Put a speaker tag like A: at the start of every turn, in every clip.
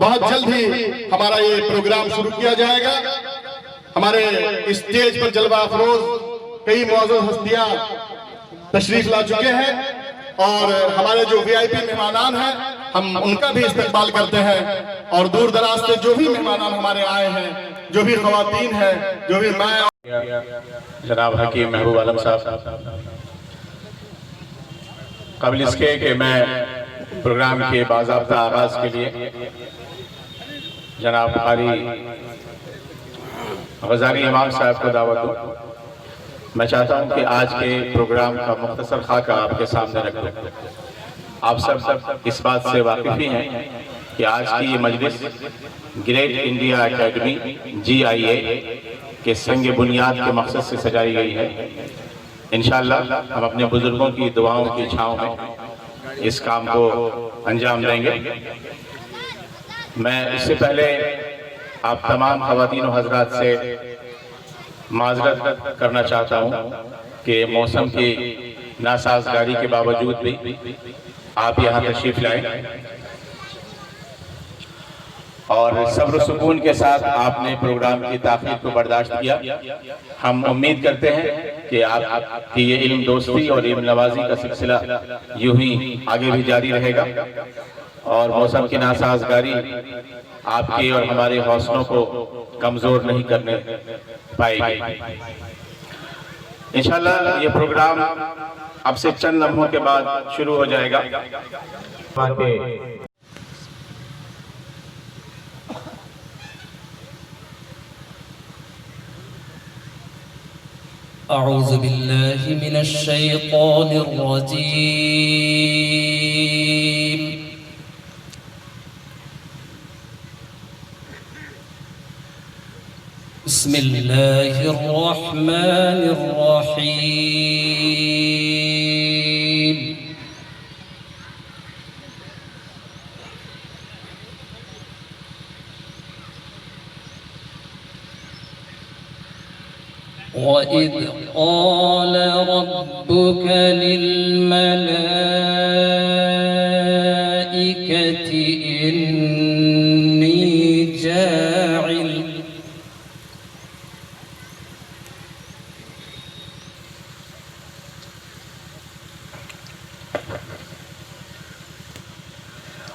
A: بہت جلد ہی ہمارا یہ پروگرام شروع کیا جائے گا۔ ہمارے اسٹیج پر جلوہ افروز کئی معزز ہستیاں تشریف لا چکے ہیں، اور ہمارے جو VIP مہمانان ہیں ہم ان کا بھی استقبال کرتے ہیں، اور دور دراز سے جو بھی مہمانان ہمارے آئے ہیں، جو بھی خواتین ہیں، جو بھی مائیں،
B: جناب حکیم محبوب عالم صاحب، قبل اس کے کہ میں پروگرام کے باضابطہ آغاز کے لیے جناب قاری غزالی امام صاحب کو دعوت دوں، میں چاہتا ہوں کہ آج کے پروگرام کا مختصر خاکہ آپ کے سامنے رکھ دوں۔ آپ سب اس بات سے واقف ہی ہیں کہ آج کی یہ مجلس گریٹ انڈیا اکیڈمی GIA کے سنگ بنیاد کے مقصد سے سجائی گئی ہے۔ انشاءاللہ ہم اپنے بزرگوں کی دعاؤں کی چھاؤں میں اس کام کو انجام دیں گے۔ میں اس سے پہلے آپ تمام خواتین و حضرات سے معذرت کرنا چاہتا ہوں کہ موسم کی ناسازگاری کے باوجود بھی آپ یہاں تشریف لائیں اور صبر و سکون کے ساتھ آپ نے پروگرام کی تاخیر کو برداشت کیا۔ ہم امید کرتے ہیں کہ آپ کی یہ علم دوستی اور علم نوازی کا سلسلہ یوں ہی آگے بھی جاری رہے گا، اور موسم کی ناسازگاری آپ کی اور ہمارے حوصلوں کو کمزور نہیں کرنے پائے گی۔ انشاءاللہ یہ پروگرام اب سے چند لمحوں کے بعد شروع ہو جائے گا۔
C: اعوذ باللہ من الشیطان الرجیم، بسم اللہ الرحمن الرحیم۔ وَإِذْ قَالَ رَبُّكَ لِلْمَلَائِكَةِ إِنِّي جَاعِلٌ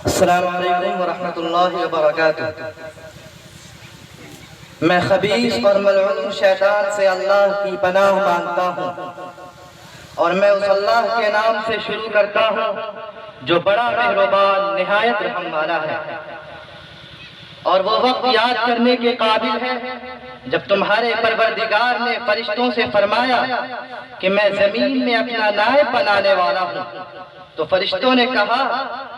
D: السلام علیکم ورحمۃ اللہ وبرکاتہ۔ میں خبیث اور ملعون شیطان سے اللہ کی پناہ مانگتا ہوں، اور میں اس اللہ کے نام سے شروع کرتا ہوں جو بڑا مہربان نہایت رحم والا ہے۔ اور وہ وقت یاد کرنے کے قابل ہے جب تمہارے پروردگار نے فرشتوں سے فرمایا کہ میں زمین میں اپنا نائب بنانے والا ہوں، تو فرشتوں نے کہا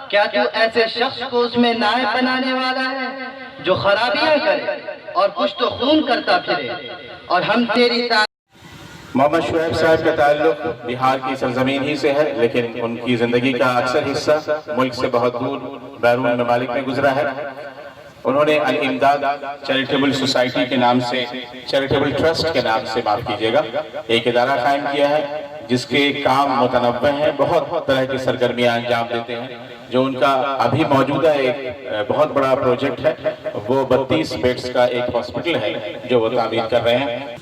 D: کیا تو ایسے شخص کو اس میں نائب بنانے والا ہے جو خرابیاں کرے اور کچھ تو خون کرتا پھرے، اور ہم تیری
B: محمد شعیب صاحب کا تعلق بہار کی سرزمین ہی سے ہے، لیکن ان کی زندگی کا اکثر حصہ ملک سے بہت دور بیرون ممالک میں گزرا ہے۔ انہوں نے الامداد چیریٹیبل سوسائٹی کے نام سے، چیریٹیبل ٹرسٹ کے نام سے معاف کیجیے گا، ایک ادارہ قائم کیا ہے جس کے کام متنوع ہیں، بہت طرح کی سرگرمیاں انجام دیتے ہیں۔ جو ان کا ابھی موجودہ ایک بہت بڑا پروجیکٹ ہے وہ 32 بیڈز کا ایک ہاسپٹل ہے جو وہ تعمیر کر رہے ہیں۔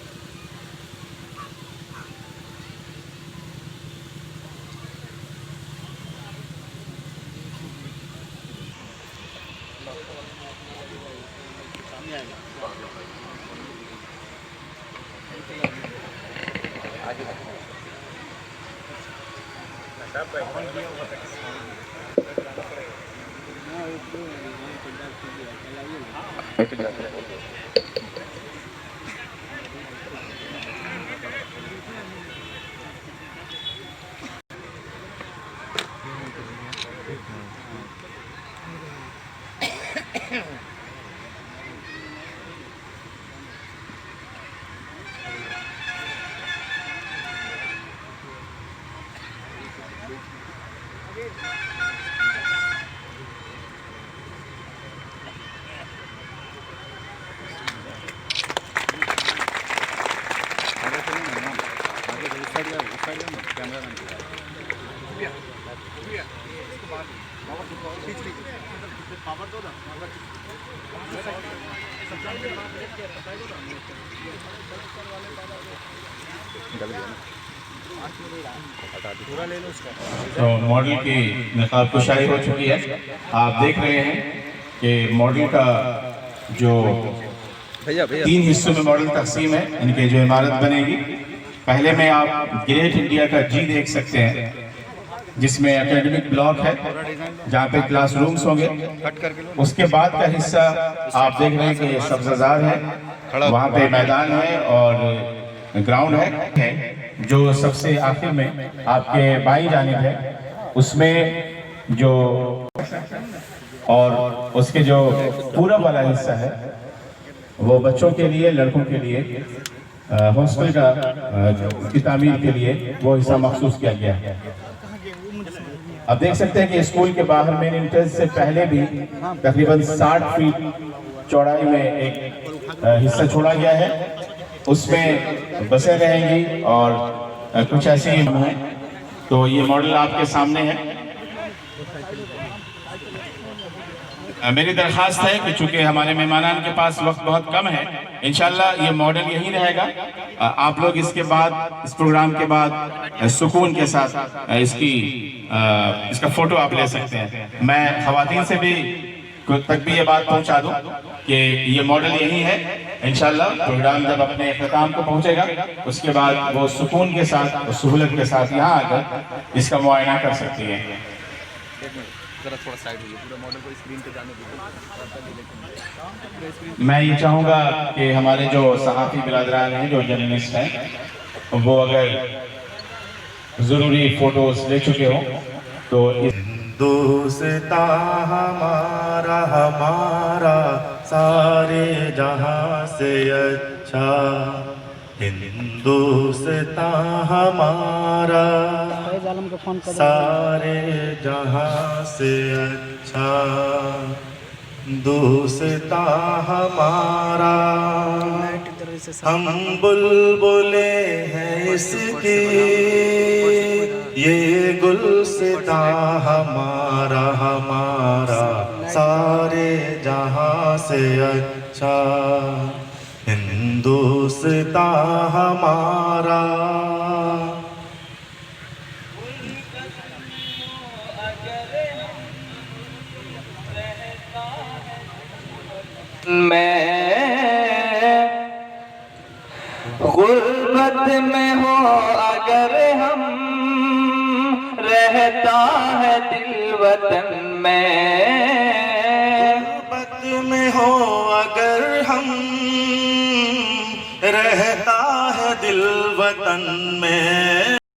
B: تو ماڈل کی نقاب کشائی ہو چکی ہے. آپ دیکھ رہے ہیں کہ ماڈل کا جو 3 حصوں میں ماڈل تقسیم ہے، ان کے جو عمارت بنے گی. پہلے میں آپ گریٹ انڈیا کا جی دیکھ سکتے ہیں، جس میں اکیڈمک بلاک ہے جہاں پہ کلاس رومز ہوں گے. اس کے بعد کا حصہ آپ دیکھ رہے ہیں کہ یہ سبزہ ہے، وہاں پہ میدان ہے اور گراؤنڈ ہے. جو سب سے آخر میں آپ کے بائیں جانب ہے، اس میں جو اور اس کے جو پورا والا حصہ ہے وہ بچوں کے لیے، لڑکوں کے لیے ہاسٹل کا کی تعمیر کے لیے وہ حصہ مخصوص کیا گیا ہے. آپ دیکھ سکتے ہیں کہ اسکول کے باہر مین انٹرنس سے پہلے بھی تقریباً 60 فیٹ چوڑائی میں ایک حصہ چھوڑا گیا ہے. اس میں بسیں رہیں گی اور کچھ ایسی ہیں. تو یہ ماڈل آپ کے سامنے ہے. میری درخواست ہے کہ چونکہ ہمارے مہمانان کے پاس وقت بہت کم ہے، انشاءاللہ یہ ماڈل یہی رہے گا. آپ لوگ اس کے بعد، اس پروگرام کے بعد سکون کے ساتھ اس کا فوٹو آپ لے سکتے ہیں. میں خواتین سے بھی تک بھی یہ بات پہنچا دوں کہ یہ ماڈل یہی ہے. انشاءاللہ پروگرام جب اپنے اختتام کو پہنچے گا، اس کے بعد وہ سکون کے ساتھ اور سہولت کے ساتھ یہاں آ کر اس کا معائنہ کر سکتی ہیں. میں یہ چاہوں گا کہ ہمارے جو صحافی برادران ہیں، جو جرنلسٹ ہیں، وہ اگر ضروری فوٹوز لے چکے ہوں تو
E: دوستا ہمارا ہمارا سارے جہاں سے اچھا، ہندوستان ہمارا سارے جہاں سے اچھا، دوستا ہمارا. ہم بلبلیں ہیں اس کی، یہ گلستاں ہمارا ہمارا سارے جہاں سے اچھا، ہندوستان ہمارا.
D: میں غربت میں ہو اگر ہم، رہتا ہے دل وطن میں.
E: غربت میں ہو اگر ہم، رہتا ہے دل وطن میں.